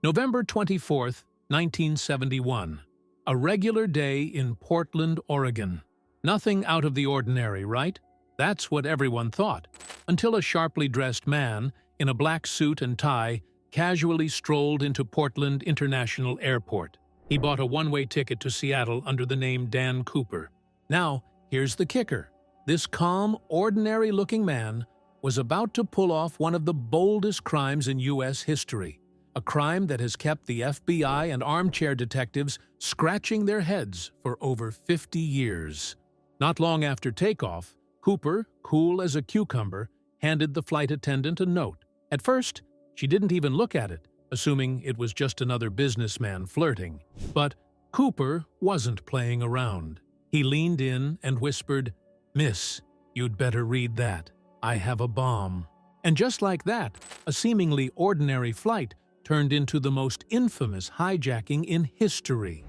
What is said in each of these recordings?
November 24th, 1971. A regular day in Portland, Oregon. Nothing out of the ordinary, right? That's what everyone thought, until a sharply dressed man in a black suit and tie casually strolled into Portland International Airport. He bought a one-way ticket to Seattle under the name Dan Cooper. Now, here's the kicker. This calm, ordinary-looking man was about to pull off one of the boldest crimes in U.S. history, a crime that has kept the FBI and armchair detectives scratching their heads for over 50 years. Not long after takeoff, Cooper, cool as a cucumber, handed the flight attendant a note. At first, she didn't even look at it, assuming it was just another businessman flirting. But Cooper wasn't playing around. He leaned in and whispered, "Miss, you'd better read that. I have a bomb." And just like that, a seemingly ordinary flight turned into the most infamous hijacking in history.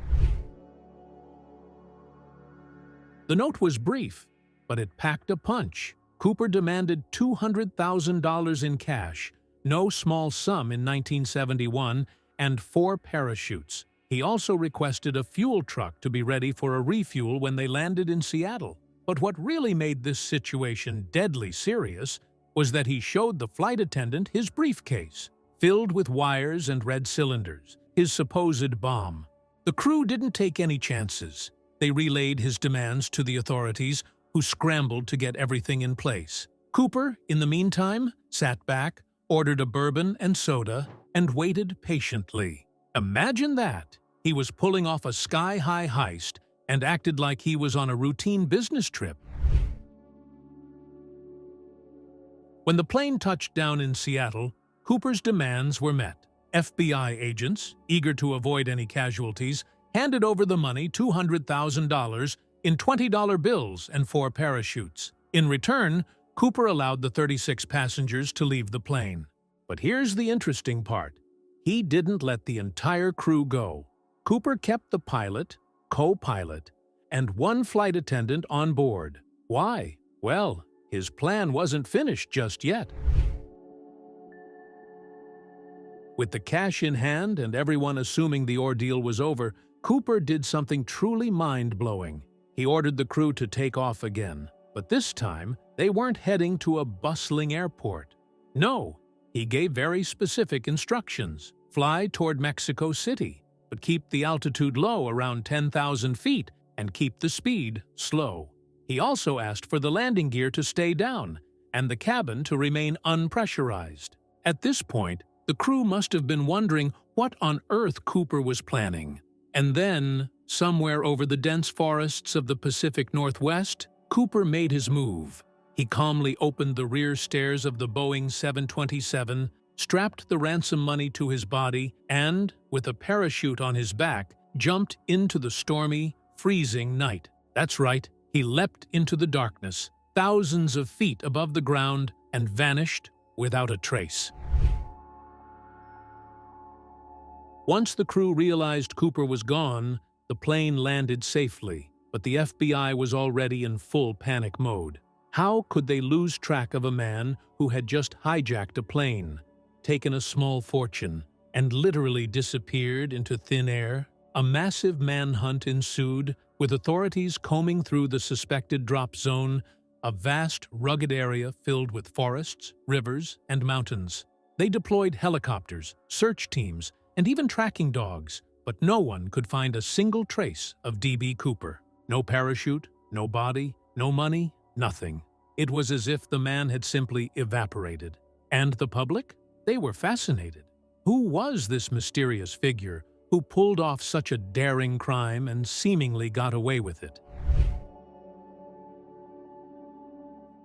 The note was brief, but it packed a punch. Cooper demanded $200,000 in cash, no small sum in 1971, and 4 parachutes. He also requested a fuel truck to be ready for a refuel when they landed in Seattle. But what really made this situation deadly serious was that he showed the flight attendant his briefcase, filled with wires and red cylinders, his supposed bomb. The crew didn't take any chances. They relayed his demands to the authorities, who scrambled to get everything in place. Cooper, in the meantime, sat back, ordered a bourbon and soda, and waited patiently. Imagine that! He was pulling off a sky-high heist and acted like he was on a routine business trip. When the plane touched down in Seattle, Cooper's demands were met. FBI agents, eager to avoid any casualties, handed over the money, $200,000, in $20 bills and 4 parachutes. In return, Cooper allowed the 36 passengers to leave the plane. But here's the interesting part. He didn't let the entire crew go. Cooper kept the pilot, co-pilot, and 1 flight attendant on board. Why? Well, his plan wasn't finished just yet. With the cash in hand and everyone assuming the ordeal was over, Cooper did something truly mind-blowing. He ordered the crew to take off again, but this time they weren't heading to a bustling airport. No, he gave very specific instructions. Fly toward Mexico City, but keep the altitude low, around 10,000 feet, and keep the speed slow. He also asked for the landing gear to stay down and the cabin to remain unpressurized. At this point, the crew must have been wondering what on earth Cooper was planning. And then, somewhere over the dense forests of the Pacific Northwest, Cooper made his move. He calmly opened the rear stairs of the Boeing 727, strapped the ransom money to his body, and, with a parachute on his back, jumped into the stormy, freezing night. That's right, he leapt into the darkness, thousands of feet above the ground, and vanished without a trace. Once the crew realized Cooper was gone, the plane landed safely, but the FBI was already in full panic mode. How could they lose track of a man who had just hijacked a plane, taken a small fortune, and literally disappeared into thin air? A massive manhunt ensued, with authorities combing through the suspected drop zone, a vast, rugged area filled with forests, rivers, and mountains. They deployed helicopters, search teams, and even tracking dogs, but no one could find a single trace of D.B. Cooper. No parachute, no body, no money, nothing. It was as if the man had simply evaporated. And the public? They were fascinated. Who was this mysterious figure who pulled off such a daring crime and seemingly got away with it?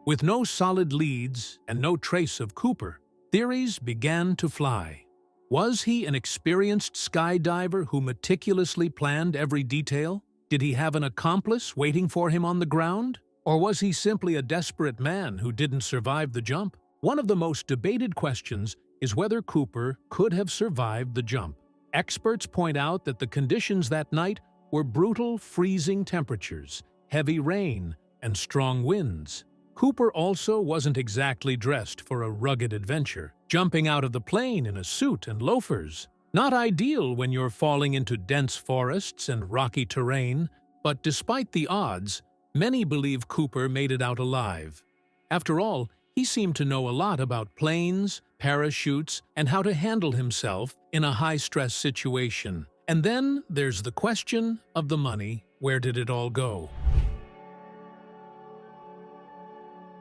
With no solid leads and no trace of Cooper, theories began to fly. Was he an experienced skydiver who meticulously planned every detail? Did he have an accomplice waiting for him on the ground? Or was he simply a desperate man who didn't survive the jump? One of the most debated questions is whether Cooper could have survived the jump. Experts point out that the conditions that night were brutal, freezing temperatures, heavy rain, and strong winds. Cooper also wasn't exactly dressed for a rugged adventure, jumping out of the plane in a suit and loafers. Not ideal when you're falling into dense forests and rocky terrain, but despite the odds, many believe Cooper made it out alive. After all, he seemed to know a lot about planes, parachutes, and how to handle himself in a high-stress situation. And then there's the question of the money. Where did it all go?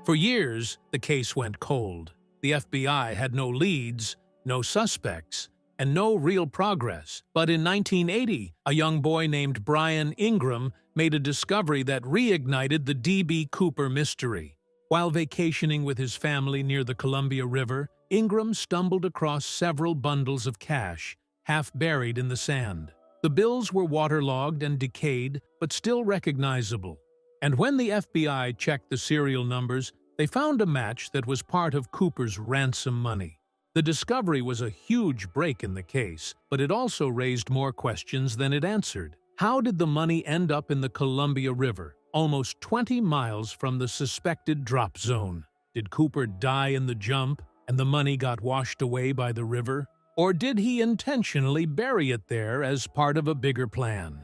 For years, the case went cold. The FBI had no leads, no suspects, and no real progress. But in 1980, a young boy named Brian Ingram made a discovery that reignited the D.B. Cooper mystery. While vacationing with his family near the Columbia River, Ingram stumbled across several bundles of cash, half buried in the sand. The bills were waterlogged and decayed, but still recognizable. And when the FBI checked the serial numbers, they found a match that was part of Cooper's ransom money. The discovery was a huge break in the case, but it also raised more questions than it answered. How did the money end up in the Columbia River, almost 20 miles from the suspected drop zone? Did Cooper die in the jump, and the money got washed away by the river? Or did he intentionally bury it there as part of a bigger plan?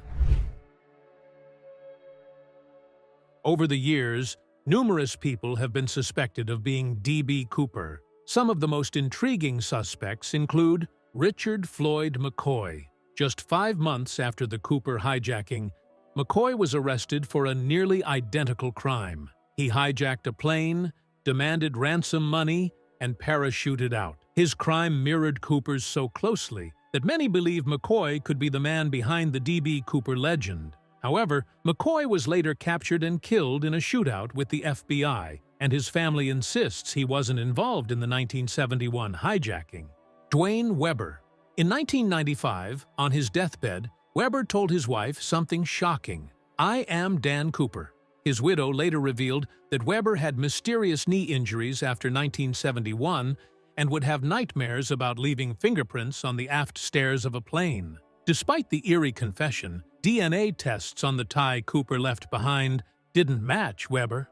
Over the years, numerous people have been suspected of being D.B. Cooper. Some of the most intriguing suspects include Richard Floyd McCoy. Just 5 months after the Cooper hijacking, McCoy was arrested for a nearly identical crime. He hijacked a plane, demanded ransom money, and parachuted out. His crime mirrored Cooper's so closely that many believe McCoy could be the man behind the D.B. Cooper legend. However, McCoy was later captured and killed in a shootout with the FBI, and his family insists he wasn't involved in the 1971 hijacking. Dwayne Weber. In 1995, on his deathbed, Weber told his wife something shocking. "I am Dan Cooper." His widow later revealed that Weber had mysterious knee injuries after 1971 and would have nightmares about leaving fingerprints on the aft stairs of a plane. Despite the eerie confession, DNA tests on the tie Cooper left behind didn't match Weber.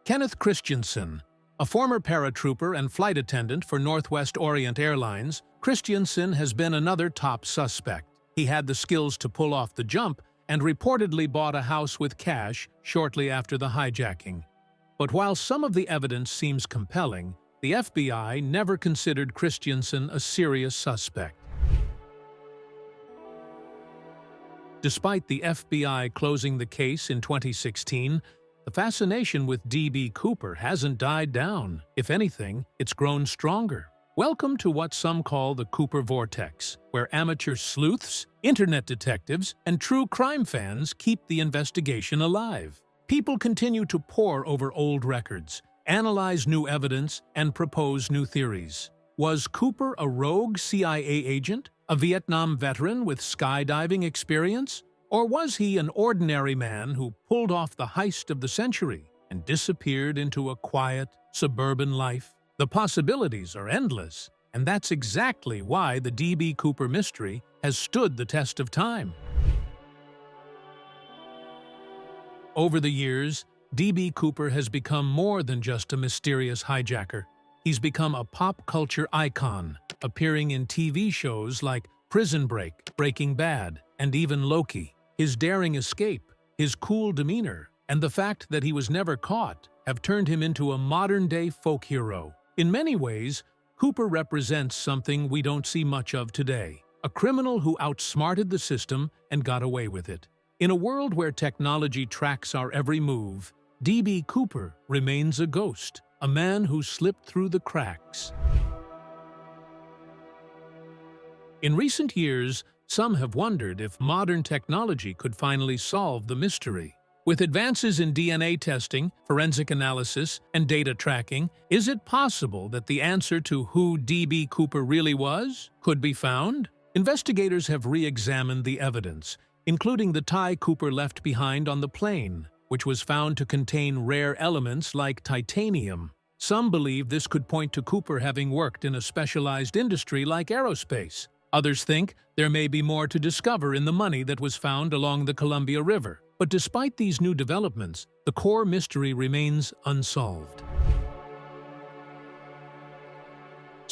Kenneth Christensen. A former paratrooper and flight attendant for Northwest Orient Airlines, Christensen has been another top suspect. He had the skills to pull off the jump and reportedly bought a house with cash shortly after the hijacking. But while some of the evidence seems compelling, the FBI never considered Christensen a serious suspect. Despite the FBI closing the case in 2016, the fascination with D.B. Cooper hasn't died down. If anything, it's grown stronger. Welcome to what some call the Cooper Vortex, where amateur sleuths, internet detectives, and true crime fans keep the investigation alive. People continue to pore over old records, analyze new evidence, and propose new theories. Was Cooper a rogue CIA agent, a Vietnam veteran with skydiving experience? Or was he an ordinary man who pulled off the heist of the century and disappeared into a quiet, suburban life? The possibilities are endless, and that's exactly why the D.B. Cooper mystery has stood the test of time. Over the years, D.B. Cooper has become more than just a mysterious hijacker. He's become a pop culture icon, appearing in TV shows like Prison Break, Breaking Bad, and even Loki. His daring escape, his cool demeanor, and the fact that he was never caught have turned him into a modern-day folk hero. In many ways, Cooper represents something we don't see much of today, a criminal who outsmarted the system and got away with it. In a world where technology tracks our every move, D.B. Cooper remains a ghost, a man who slipped through the cracks. In recent years, some have wondered if modern technology could finally solve the mystery. With advances in DNA testing, forensic analysis, and data tracking, is it possible that the answer to who D.B. Cooper really was could be found? Investigators have re-examined the evidence, including the tie Cooper left behind on the plane, which was found to contain rare elements like titanium. Some believe this could point to Cooper having worked in a specialized industry like aerospace. Others think there may be more to discover in the money that was found along the Columbia River. But despite these new developments, the core mystery remains unsolved.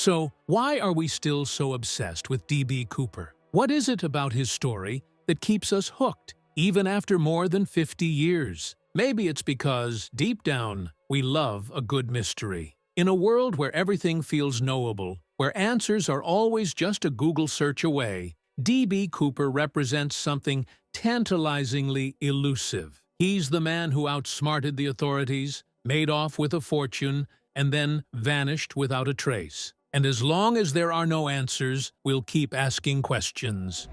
So, why are we still so obsessed with D.B. Cooper? What is it about his story that keeps us hooked, even after more than 50 years? Maybe it's because, deep down, we love a good mystery. In a world where everything feels knowable, where answers are always just a Google search away, D.B. Cooper represents something tantalizingly elusive. He's the man who outsmarted the authorities, made off with a fortune, and then vanished without a trace. And as long as there are no answers, we'll keep asking questions.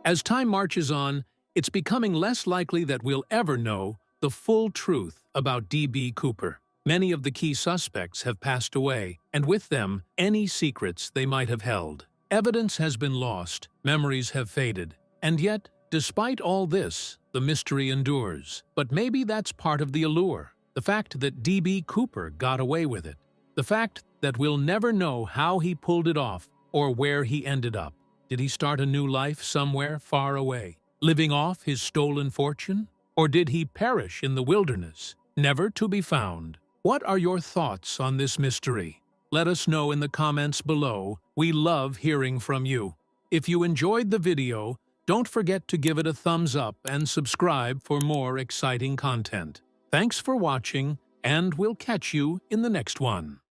As time marches on, it's becoming less likely that we'll ever know the full truth about D.B. Cooper. Many of the key suspects have passed away, and with them, any secrets they might have held. Evidence has been lost, memories have faded, and yet, despite all this, the mystery endures. But maybe that's part of the allure. The fact that D.B. Cooper got away with it. The fact that we'll never know how he pulled it off or where he ended up. Did he start a new life somewhere far away, living off his stolen fortune? Or did he perish in the wilderness, never to be found? What are your thoughts on this mystery? Let us know in the comments below. We love hearing from you. If you enjoyed the video, don't forget to give it a thumbs up and subscribe for more exciting content. Thanks for watching, and we'll catch you in the next one.